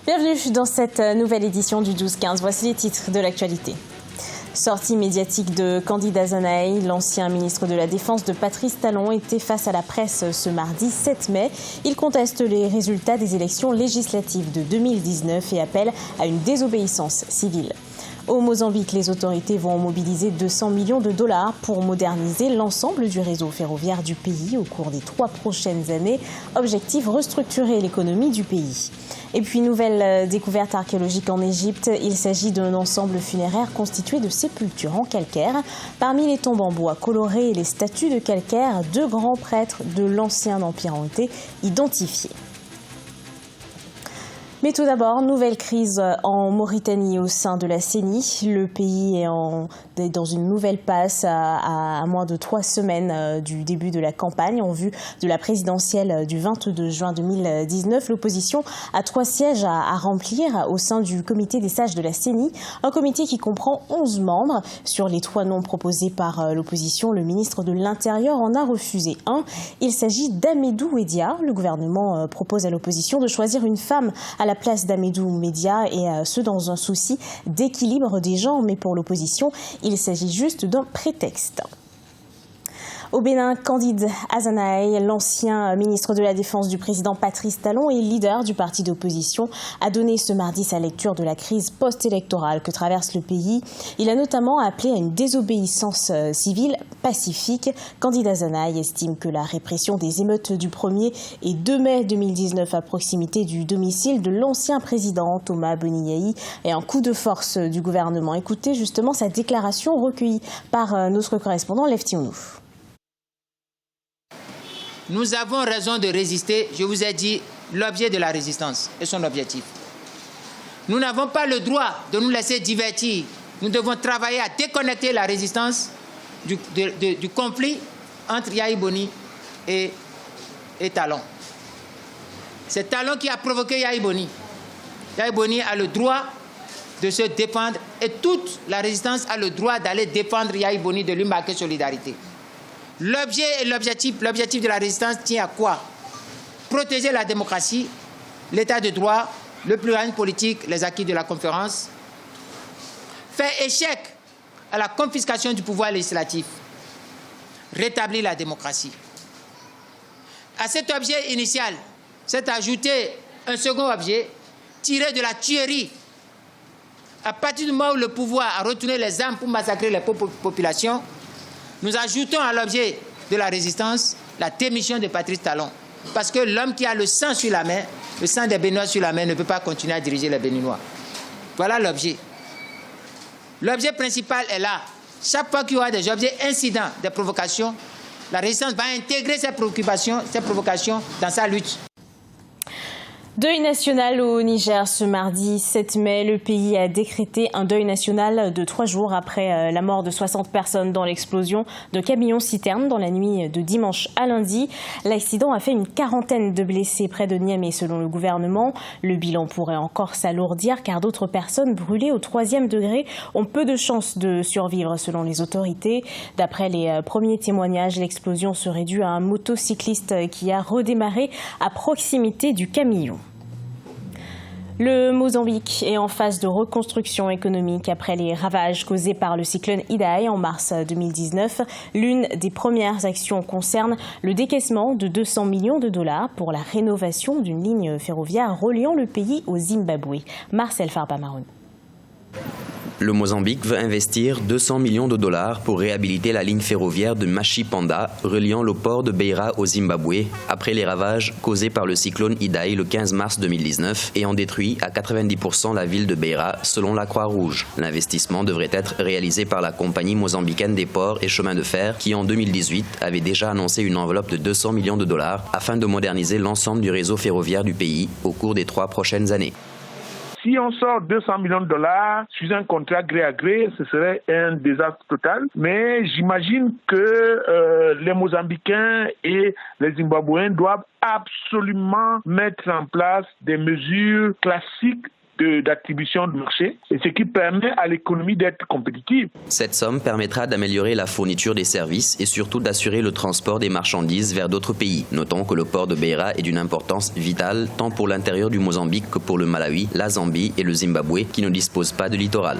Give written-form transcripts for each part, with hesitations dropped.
Bienvenue dans cette nouvelle édition du 12-15. Voici les titres de l'actualité. Sortie médiatique de Candide Azanaï, l'ancien ministre de la Défense de Patrice Talon était face à la presse ce mardi 7 mai. Il conteste les résultats des élections législatives de 2019 et appelle à une désobéissance civile. Au Mozambique, les autorités vont mobiliser 200 millions de dollars pour moderniser l'ensemble du réseau ferroviaire du pays au cours des 3 prochaines années. Objectif, restructurer l'économie du pays. Et puis, nouvelle découverte archéologique en Égypte. Il s'agit d'un ensemble funéraire constitué de sépultures en calcaire. Parmi les tombes en bois colorées et les statues de calcaire, 2 grands prêtres de l'ancien empire ont été identifiés. Mais tout d'abord, nouvelle crise en Mauritanie au sein de la CENI. Le pays est dans une nouvelle passe à moins de 3 semaines du début de la campagne en vue de la présidentielle du 22 juin 2019. L'opposition a 3 sièges à remplir au sein du comité des sages de la CENI, un comité qui comprend 11 membres. Sur les 3 noms proposés par l'opposition, le ministre de l'Intérieur en a refusé un. Il s'agit d'Ahmedou Ouédia. Le gouvernement propose à l'opposition de choisir une femme à la place d'Ahmedou Ouédia et ce dans un souci d'équilibre des genres. Mais pour l'opposition, il s'agit juste d'un prétexte. Au Bénin, Candide Azanaï, l'ancien ministre de la Défense du président Patrice Talon et leader du parti d'opposition, a donné ce mardi sa lecture de la crise post-électorale que traverse le pays. Il a notamment appelé à une désobéissance civile pacifique. Candide Azanaï estime que la répression des émeutes du 1er et 2 mai 2019 à proximité du domicile de l'ancien président Thomas Boniaï est un coup de force du gouvernement. Écoutez justement sa déclaration recueillie par notre correspondant Lev Tionouf. Nous avons raison de résister, je vous ai dit l'objet de la résistance et son objectif. Nous n'avons pas le droit de nous laisser divertir. Nous devons travailler à déconnecter la résistance du conflit entre Yahi Boni et Talon. C'est Talon qui a provoqué Yahi Boni. Yahi Boni a le droit de se défendre et toute la résistance a le droit d'aller défendre Yahi Boni, de lui marquer solidarité. L'objet et l'objectif de la résistance tient à quoi? Protéger la démocratie, l'état de droit, le pluralisme politique, les acquis de la conférence, faire échec à la confiscation du pouvoir législatif, rétablir la démocratie. À cet objet initial s'est ajouté un second objet tiré de la tuerie. À partir du moment où le pouvoir a retourné les armes pour massacrer les populations, nous ajoutons à l'objet de la résistance la démission de Patrice Talon. Parce que l'homme qui a le sang sur la main, le sang des Béninois sur la main, ne peut pas continuer à diriger les Béninois. Voilà l'objet. L'objet principal est là. Chaque fois qu'il y aura des objets incidents, des provocations, la résistance va intégrer ces préoccupations, ces provocations dans sa lutte. Deuil national au Niger ce mardi 7 mai. Le pays a décrété un deuil national de 3 jours après la mort de 60 personnes dans l'explosion d'un camion-citerne dans la nuit de dimanche à lundi. L'accident a fait une 40aine de blessés près de Niamey selon le gouvernement. Le bilan pourrait encore s'alourdir car d'autres personnes brûlées au 3e degré ont peu de chances de survivre selon les autorités. D'après les premiers témoignages, l'explosion serait due à un motocycliste qui a redémarré à proximité du camion. Le Mozambique est en phase de reconstruction économique après les ravages causés par le cyclone Idai en mars 2019. L'une des premières actions concerne le décaissement de 200 millions de dollars pour la rénovation d'une ligne ferroviaire reliant le pays au Zimbabwe. Marcel Farba-Maroun. Le Mozambique veut investir 200 millions de dollars pour réhabiliter la ligne ferroviaire de Machipanda reliant le port de Beira au Zimbabwe après les ravages causés par le cyclone Idai le 15 mars 2019 et ont détruit à 90% la ville de Beira selon la Croix-Rouge. L'investissement devrait être réalisé par la compagnie mozambicaine des ports et chemins de fer qui en 2018 avait déjà annoncé une enveloppe de 200 millions de dollars afin de moderniser l'ensemble du réseau ferroviaire du pays au cours des 3 prochaines années. Si on sort 200 millions de dollars sur un contrat gré à gré, ce serait un désastre total. Mais j'imagine que les Mozambicains et les Zimbabwéens doivent absolument mettre en place des mesures classiques d'attribution de marché, et ce qui permet à l'économie d'être compétitive. Cette somme permettra d'améliorer la fourniture des services et surtout d'assurer le transport des marchandises vers d'autres pays. Notons que le port de Beira est d'une importance vitale tant pour l'intérieur du Mozambique que pour le Malawi, la Zambie et le Zimbabwe qui ne disposent pas de littoral.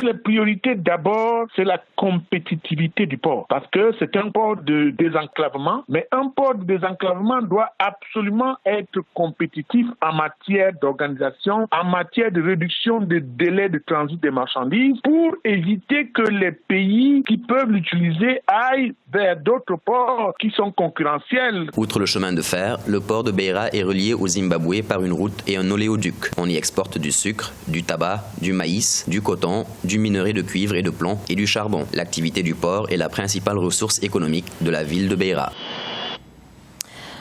La priorité d'abord, c'est la compétitivité du port, parce que c'est un port de désenclavement, mais un port de désenclavement doit absolument être compétitif en matière d'organisation, en matière de réduction des délais de transit des marchandises, pour éviter que les pays qui peuvent l'utiliser aillent vers d'autres ports qui sont concurrentiels. Outre le chemin de fer, le port de Beira est relié au Zimbabwe par une route et un oléoduc. On y exporte du sucre, du tabac, du maïs, du coton, du minerai de cuivre et de plomb et du charbon. L'activité du port est la principale ressource économique de la ville de Beira.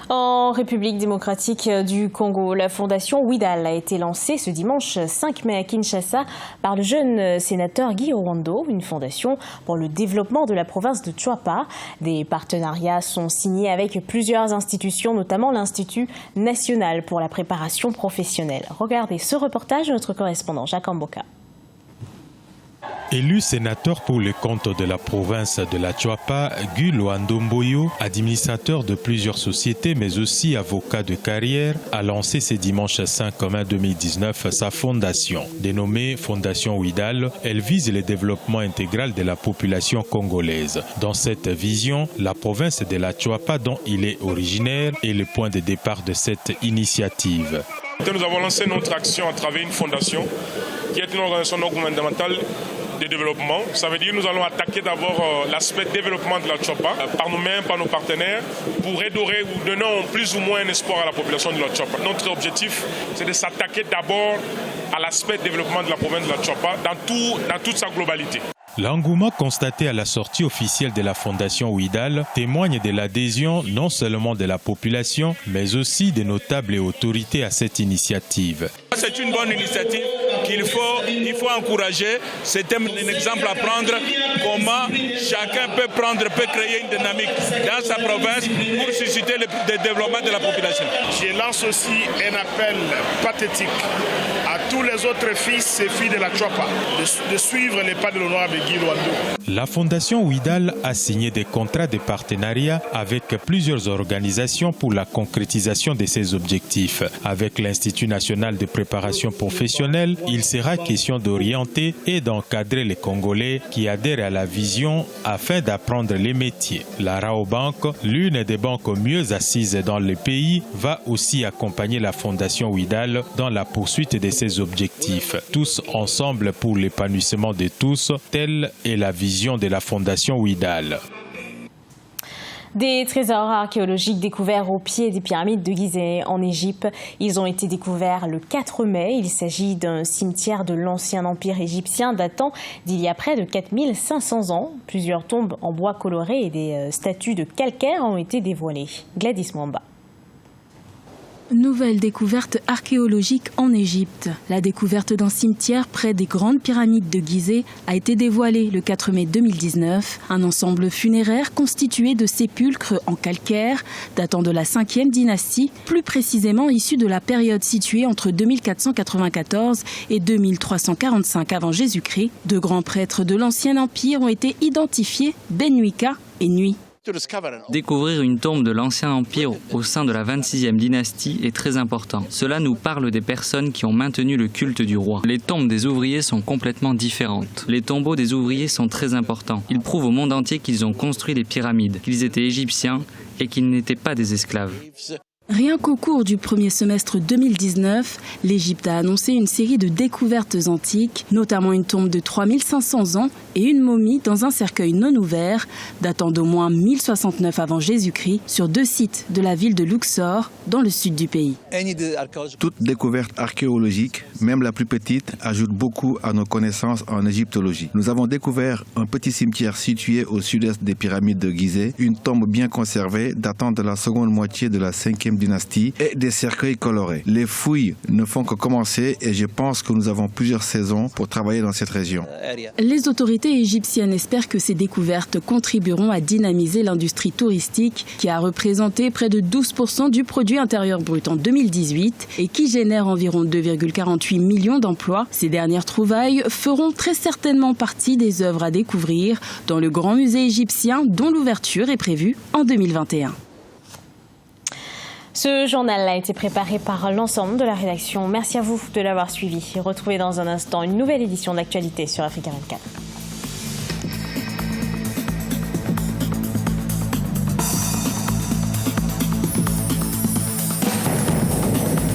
En République démocratique du Congo, la fondation Ouidal a été lancée ce dimanche 5 mai à Kinshasa par le jeune sénateur Guy Owando, une fondation pour le développement de la province de Choapa. Des partenariats sont signés avec plusieurs institutions, notamment l'Institut national pour la préparation professionnelle. Regardez ce reportage de notre correspondant Jacques Amboka. Élu sénateur pour les comptes de la province de la Choapa, Guy Owando, administrateur de plusieurs sociétés mais aussi avocat de carrière, a lancé ce dimanche 5 mai 2019 sa fondation. Dénommée Fondation Ouidal, elle vise le développement intégral de la population congolaise. Dans cette vision, la province de la Choapa dont il est originaire est le point de départ de cette initiative. Nous avons lancé notre action à travers une fondation qui est une organisation non gouvernementale de développement. Ça veut dire que nous allons attaquer d'abord l'aspect développement de la Choapa par nous-mêmes, par nos partenaires, pour redorer ou donner plus ou moins un espoir à la population de la Choapa. Notre objectif, c'est de s'attaquer d'abord à l'aspect développement de la province de la Choapa dans toute sa globalité. L'engouement constaté à la sortie officielle de la Fondation Ouidal témoigne de l'adhésion non seulement de la population, mais aussi des notables et autorités à cette initiative. C'est une bonne initiative qu'il faut encourager. C'est un exemple à prendre comment chacun peut créer une dynamique dans sa province pour susciter le développement de la population. Je lance aussi un appel pathétique à tous les autres fils et filles de la Choapa de suivre les pas de l'honorable Guy Owando. La Fondation Ouidal a signé des contrats de partenariat avec plusieurs organisations pour la concrétisation de ses objectifs. Avec l'Institut national de préparation professionnelle, il sera question d'orienter et d'encadrer les Congolais qui adhèrent à la vision afin d'apprendre les métiers. La Raobank, l'une des banques mieux assises dans le pays, va aussi accompagner la Fondation Ouidal dans la poursuite de ses objectifs. Tous ensemble pour l'épanouissement de tous, telle est la vision de la Fondation Ouidal. Des trésors archéologiques découverts au pied des pyramides de Gizeh en Égypte. Ils ont été découverts le 4 mai. Il s'agit d'un cimetière de l'ancien empire égyptien datant d'il y a près de 4500 ans. Plusieurs tombes en bois coloré et des statues de calcaire ont été dévoilées. Gladys Mwamba. Nouvelle découverte archéologique en Égypte. La découverte d'un cimetière près des grandes pyramides de Gizeh a été dévoilée le 4 mai 2019. Un ensemble funéraire constitué de sépulcres en calcaire datant de la 5e dynastie, plus précisément issu de la période située entre 2494 et 2345 avant Jésus-Christ. Deux grands prêtres de l'Ancien Empire ont été identifiés, Benwika et Nui. Découvrir une tombe de l'Ancien Empire au sein de la 26e dynastie est très important. Cela nous parle des personnes qui ont maintenu le culte du roi. Les tombes des ouvriers sont complètement différentes. Les tombeaux des ouvriers sont très importants. Ils prouvent au monde entier qu'ils ont construit les pyramides, qu'ils étaient égyptiens et qu'ils n'étaient pas des esclaves. Rien qu'au cours du premier semestre 2019, l'Égypte a annoncé une série de découvertes antiques, notamment une tombe de 3500 ans et une momie dans un cercueil non ouvert, datant d'au moins 1069 avant Jésus-Christ, sur 2 sites de la ville de Luxor, dans le sud du pays. Toute découverte archéologique, même la plus petite, ajoute beaucoup à nos connaissances en égyptologie. Nous avons découvert un petit cimetière situé au sud-est des pyramides de Gizeh, une tombe bien conservée datant de la seconde moitié de la 5e dynastie et des cercueils colorés. Les fouilles ne font que commencer et je pense que nous avons plusieurs saisons pour travailler dans cette région. Les autorités autorités égyptiennes espèrent que ces découvertes contribueront à dynamiser l'industrie touristique qui a représenté près de 12% du produit intérieur brut en 2018 et qui génère environ 2,48 millions d'emplois. Ces dernières trouvailles feront très certainement partie des œuvres à découvrir dans le grand musée égyptien dont l'ouverture est prévue en 2021. Ce journal a été préparé par l'ensemble de la rédaction. Merci à vous de l'avoir suivi. Retrouvez dans un instant une nouvelle édition d'Actualité sur Africa 24.